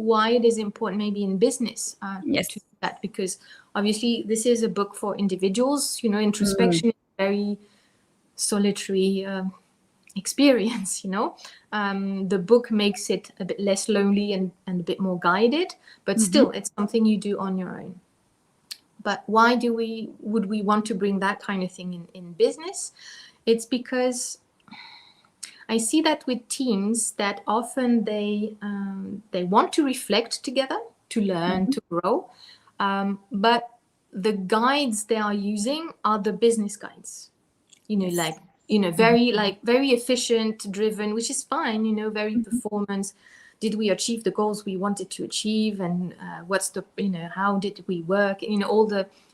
why it is important maybe in business Yes. to do that, because obviously this is a book for individuals. Introspection is a very solitary experience. The book makes it a bit less lonely and a bit more guided, but still it's something you do on your own. But why would we want to bring that kind of thing in business? It's because I see that with teams that often they want to reflect together, to learn, to grow, but the guides they are using are the business guides. Very efficient, driven, which is fine. Very performance. Did we achieve the goals we wanted to achieve, and how did we work?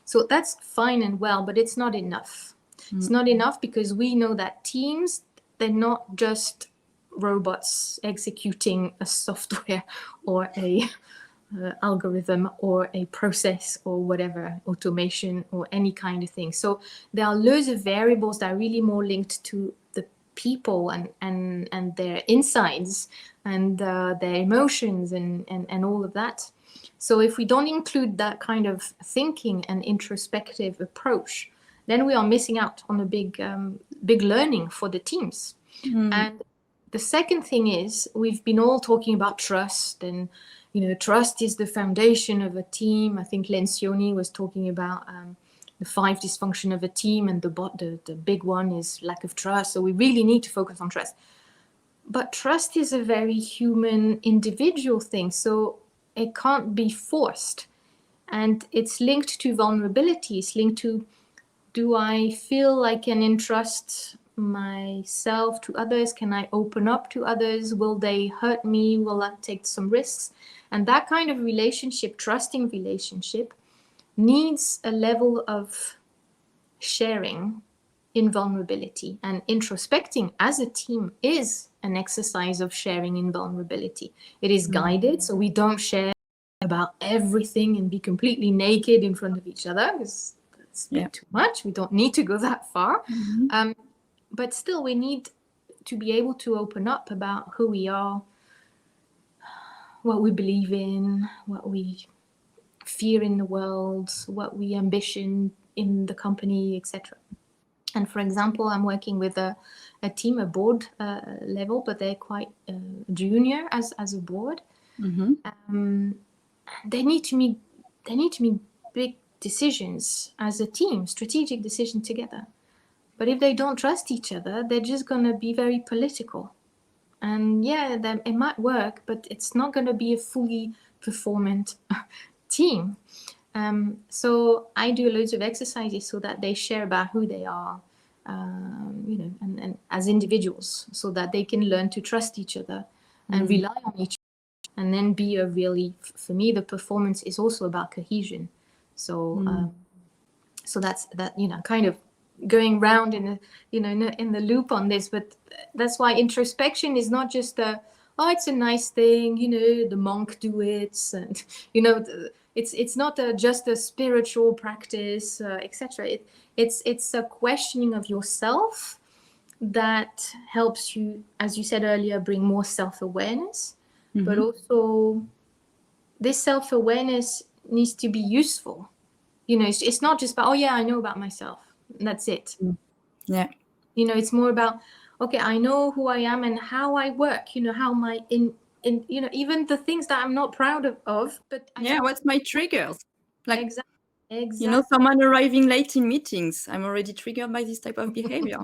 So that's fine and well, but it's not enough. It's not enough, because we know that teams, they're not just robots executing a software or a algorithm or a process or whatever, automation or any kind of thing. So there are loads of variables that are really more linked to the people and their insides and their emotions and all of that. So if we don't include that kind of thinking and introspective approach, then we are missing out on a big learning for the teams. And the second thing is, we've been all talking about trust, and trust is the foundation of a team. I think Lencioni was talking about the 5 dysfunction of a team, and the big one is lack of trust. So we really need to focus on trust. But trust is a very human, individual thing, so it can't be forced. And it's linked to vulnerability. It's linked to, do I feel I can entrust myself to others? Can I open up to others? Will they hurt me? Will I take some risks? And that kind of relationship, trusting relationship, needs a level of sharing in vulnerability. And introspecting as a team is an exercise of sharing in vulnerability. It is guided, so we don't share about everything and be completely naked in front of each other, because it's a bit too much. We don't need to go that far. But still, we need to be able to open up about who we are, what we believe in, what we fear in the world, what we ambition in the company, etc. And for example, I'm working with a team, a board level, but they're quite junior as a board. They need to make big decisions as a team, strategic decision together. But if they don't trust each other, they're just going to be very political. And it might work, but it's not going to be a fully performant team. So I do loads of exercises so that they share about who they are, and as individuals, so that they can learn to trust each other and rely on each other, and then be for me, the performance is also about cohesion. So, so that's that, kind of going round in the loop on this, but that's why introspection is not just it's a nice thing, the monk do it, and it's not just a spiritual practice, etc. It's a questioning of yourself that helps you, as you said earlier, bring more self-awareness, but also this self-awareness needs to be useful. It's not just about, I know about myself. That's it. It's more about, okay, I know who I am and how I work, how my even the things that I'm not proud of, but what's my triggers? Like, exactly. Someone arriving late in meetings, I'm already triggered by this type of behavior.